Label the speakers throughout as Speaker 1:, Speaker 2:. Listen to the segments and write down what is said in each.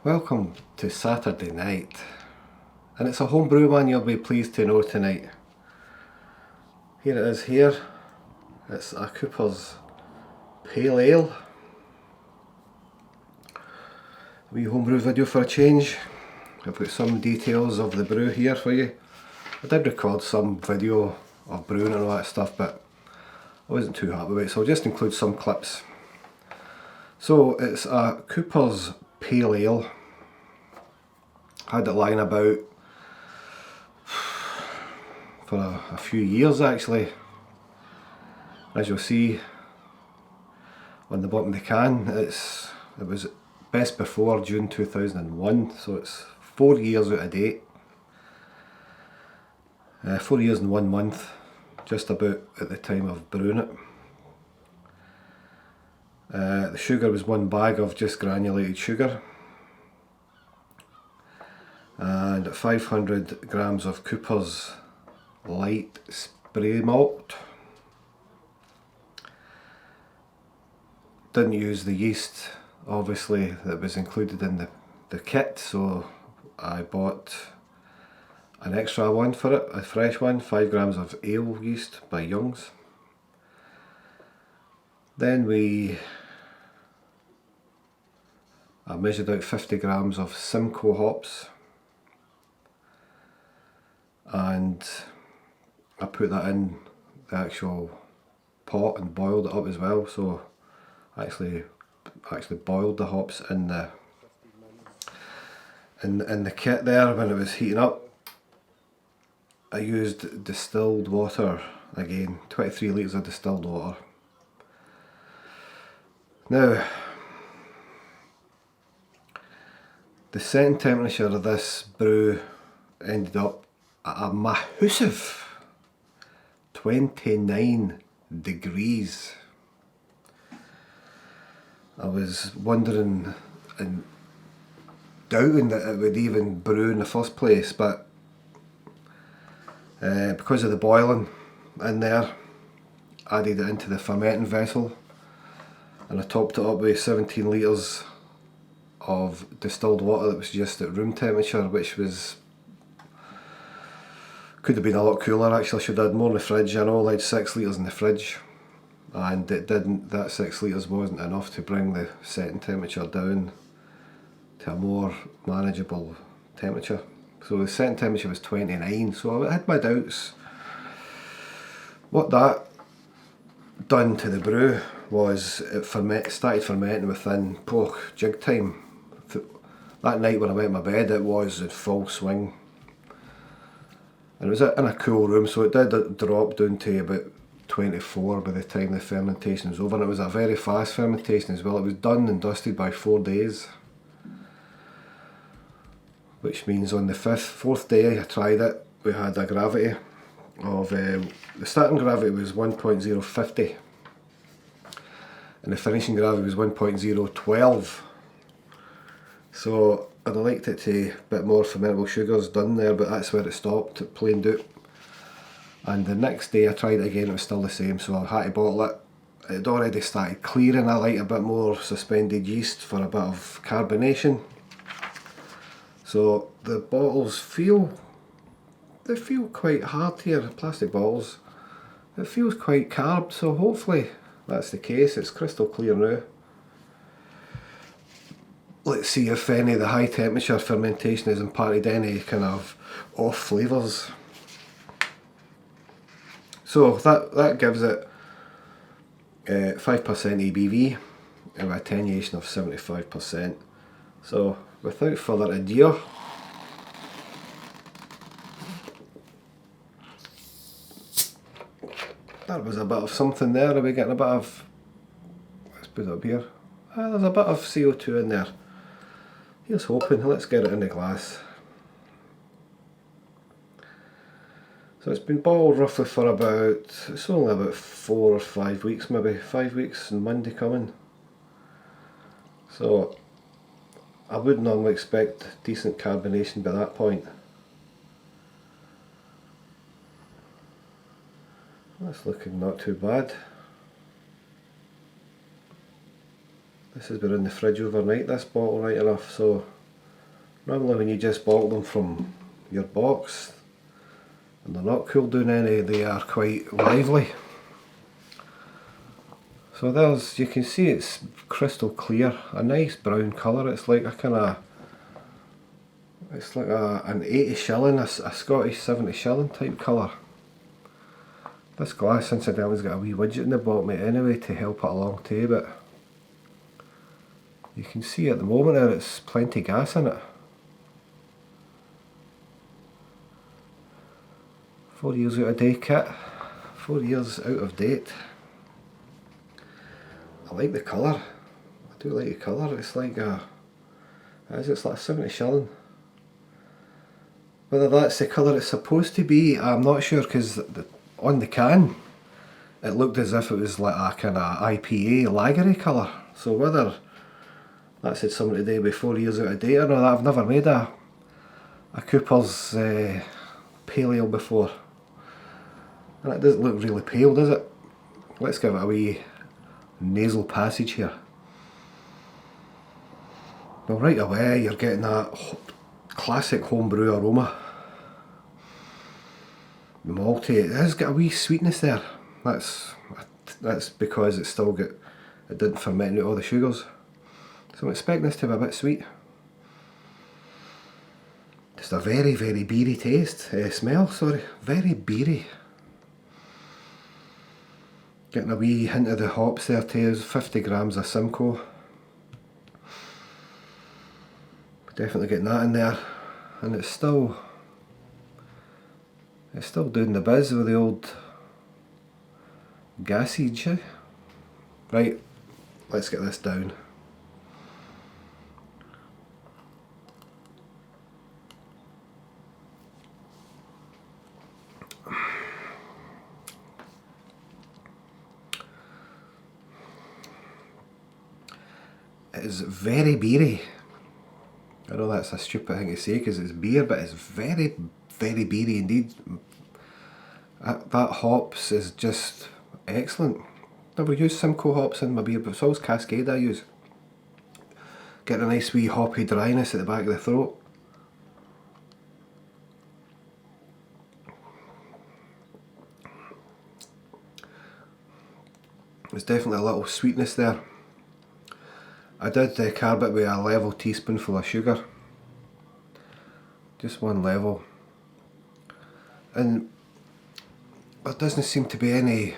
Speaker 1: Welcome to Saturday night, and it's a home brew one you'll be pleased to know tonight. Here it is here, it's a Cooper's Pale Ale. A wee homebrew video for a change. I've got some details of the brew here for you. I did record some video of brewing and all that stuff, but I wasn't too happy with it, so I'll just include some clips. So it's a Cooper's Pale Ale. Had it lying about for a few years actually. As you'll see on the bottom of the can, it was best before June 2001, so it's 4 years out of date. 4 years and 1 month, just about at the time of brewing it. The sugar was 1 bag of just granulated sugar, and 500 grams of Cooper's light spray malt. Didn't use the yeast obviously that was included in the kit, so I bought an extra one for it, a fresh one, 5 grams of ale yeast by Young's. Then I measured out 50 grams of Simcoe hops, and I put that in the actual pot and boiled it up as well. So I actually boiled the hops in the kit there when it was heating up. I used distilled water again, 23 litres of distilled water. Now, the setting temperature of this brew ended up at a massive 29 degrees. I was wondering and doubting that it would even brew in the first place, but because of the boiling in there, added it into the fermenting vessel, and I topped it up with 17 litres of distilled water that was just at room temperature, which could have been a lot cooler actually. I should have had more in the fridge. I know I had 6 litres in the fridge, and it didn't. That 6 litres wasn't enough to bring the setting temperature down to a more manageable temperature. So the setting temperature was 29, so I had my doubts. What that done to the brew was it started fermenting within jig time. That night when I went to my bed, it was in full swing. And it was in a cool room, so it did drop down to about 24 by the time the fermentation was over, and it was a very fast fermentation as well. It was done and dusted by 4 days, which means on the fourth day I tried it, we had a gravity of, the starting gravity was 1.050 and the finishing gravity was 1.012. So I'd have liked it to a bit more fermentable sugars done there, but that's where it stopped, it planed out. And the next day I tried it again, it was still the same, so I had to bottle it. It had already started clearing. I like a bit more suspended yeast for a bit of carbonation. So the bottles feel quite hard here, plastic bottles. It feels quite carbed, so hopefully that's the case. It's crystal clear now. Let's see if any of the high temperature fermentation has imparted any kind of off flavours. So that gives it 5% ABV and a attenuation of 75%. So without further ado, that was a bit of something there. Are we getting a bit of, let's put it up here, there's a bit of CO2 in there. Here's hoping. Let's get it in the glass. So it's been boiled roughly for it's only about 4 or 5 weeks, maybe 5 weeks, and Monday coming. So I would normally expect decent carbonation by that point. That's looking not too bad. This has been in the fridge overnight, this bottle, right enough, so Normally when you just bottle them from your box and they're not cooled down any, they are quite lively. So there's, you can see it's crystal clear, a nice brown colour. It's like a kind of, it's like an 80 shilling, a Scottish 70 shilling type colour. This glass incidentally has got a wee widget in the bottom of it anyway to help it along too, but you can see at the moment there it's plenty gas in it. 4 years out of date kit, 4 years out of date. I like the colour, I do like the colour. It's like it's like a 70 shilling. Whether that's the colour it's supposed to be, I'm not sure, because on the can it looked as if it was like a kind of IPA lagery colour. So whether that said something today with 4 years out of date or not, I've never made a Cooper's pale ale before. And it doesn't look really pale, does it? Let's give it a wee nasal passage here. Well, right away you're getting that classic homebrew aroma. The malty, it has got a wee sweetness there. That's because it's still got, it didn't ferment out all the sugars. So I'm expecting this to be a bit sweet. Just a very, very beery taste, smell, sorry, very beery. Getting a wee hint of the hops there too, 50 grams of Simcoe. Definitely getting that in there, and it's still doing the biz with the old gassage. Eh? Right, let's get this down. It is very beery. I know that's a stupid thing to say because it's beer, but it's very, very beery indeed. That hops is just excellent. Never used Simcoe hops in my beer, but it's always Cascade I use. Get a nice wee hoppy dryness at the back of the throat. There's definitely a little sweetness there. I did carb it with a level teaspoonful of sugar. Just one level. And there doesn't seem to be any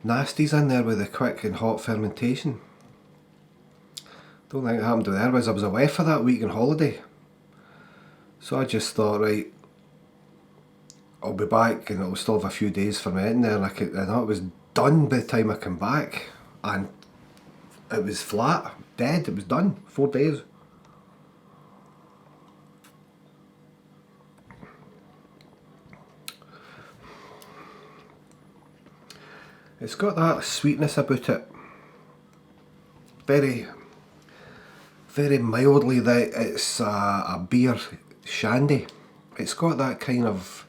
Speaker 1: nasties in there with the quick and hot fermentation. Don't think it happened to there was I was away for that week on holiday. So I just thought, right, I'll be back and it'll still have a few days fermenting there, and I thought it was done by the time I come back, and it was flat, dead, it was done, 4 days. It's got that sweetness about it, very, very mildly, that it's a beer shandy. It's got that kind of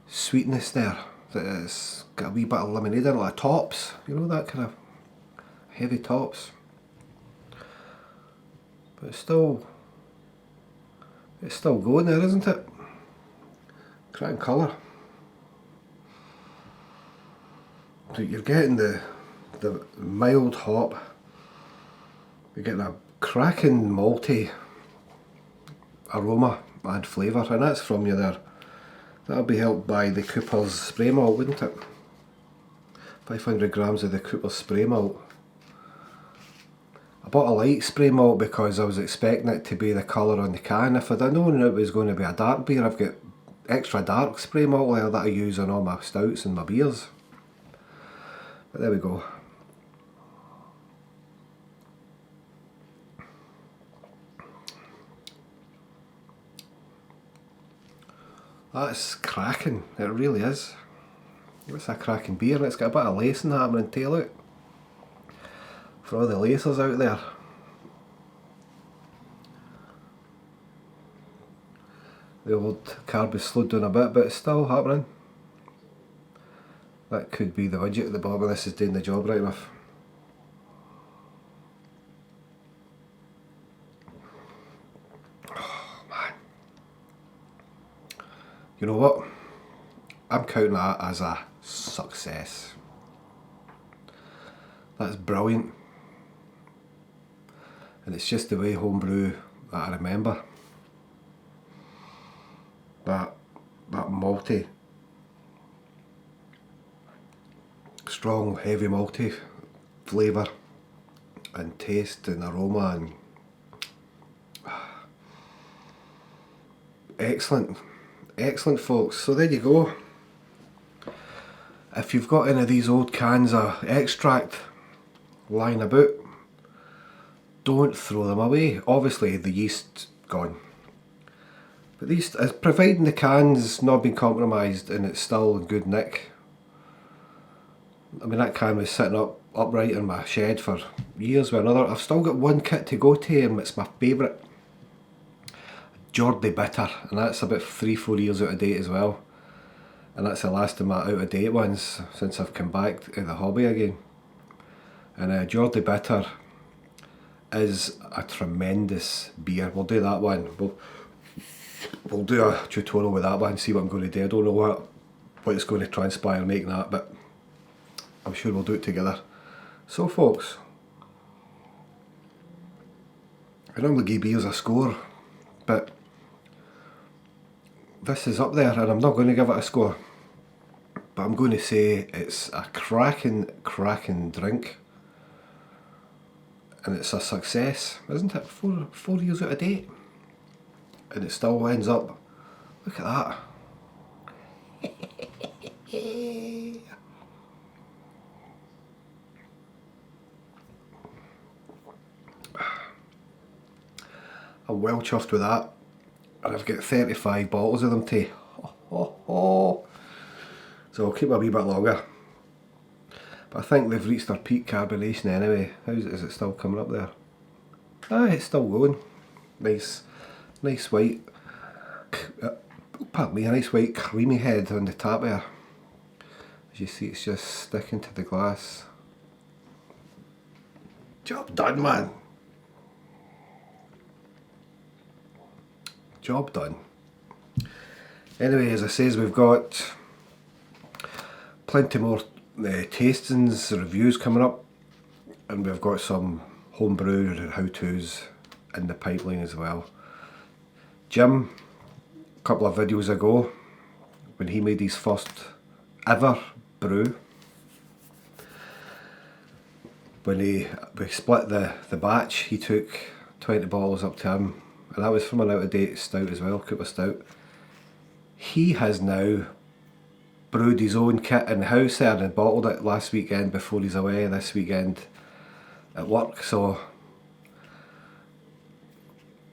Speaker 1: sweetness there, that it's got a wee bit of lemonade in it, like tops, you know, that kind of heavy tops. But it's still going there, isn't it? Cracking colour. So you're getting the mild hop, you're getting a cracking malty aroma and flavour, and that's from you there. That'll be helped by the Cooper's spray malt, wouldn't it? 500 grams of the Cooper's spray malt. I bought a light spray malt because I was expecting it to be the colour on the can. If I'd known it was going to be a dark beer, I've got extra dark spray malt there that I use on all my stouts and my beers. But there we go. That's cracking, it really is. It's a cracking beer, and it's got a bit of lacing happening tail out. For all the lacers out there. The old carb is slowed down a bit, but it's still happening. That could be the widget at the bottom of this is doing the job right enough. you know what? I'm counting that as a success. That's brilliant. And it's just the way homebrew that I remember. That malty, strong, heavy malty flavour and taste and aroma, and excellent, excellent folks. So there you go. If you've got any of these old cans of extract lying about, don't throw them away. Obviously the yeast gone, but these, providing the can's not been compromised and it's still in good nick. I mean, that can was sitting upright in my shed for years with another. I've still got one kit to go to, and it's my favourite, Geordie Bitter, and that's about 3-4 years out of date as well. And that's the last of my out of date ones since I've come back to the hobby again. And Geordie Bitter is a tremendous beer. We'll do that one. We'll do a tutorial with that one, see what I'm going to do. I don't know what it's going to transpire making that, but I'm sure we'll do it together. So folks, I normally give beers a score, but this is up there, and I'm not going to give it a score, but I'm going to say it's a cracking drink, and it's a success, isn't it? 4 years out of date, and it still ends up, look at that. I'm well chuffed with that, and I've got 35 bottles of them too. So I'll keep a wee bit longer, but I think they've reached their peak carbonation anyway. Is it still coming up there? It's still going. Nice white, pardon me, a nice white creamy head on the tap there. As you see, it's just sticking to the glass. Job done, man. Job done. Anyway, as I says, we've got plenty more tastings, reviews coming up, and we've got some homebrew and how-tos in the pipeline as well. Jim, a couple of videos ago, when he made his first ever brew, when we split the batch, he took 20 bottles up to him, and that was from an out-of-date stout as well, Cooper Stout. He has now brewed his own kit in the house there and bottled it last weekend before he's away this weekend at work. So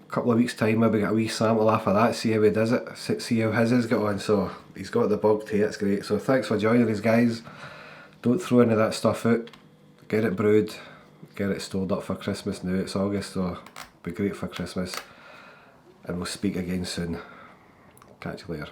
Speaker 1: a couple of weeks time maybe get a wee sample off of that, see how he does it, see how his has got on. So he's got the bug too, it's great. So thanks for joining us guys. Don't throw any of that stuff out, get it brewed, get it stored up for Christmas now. It's August, so it'll be great for Christmas, and we'll speak again soon. Catch you later.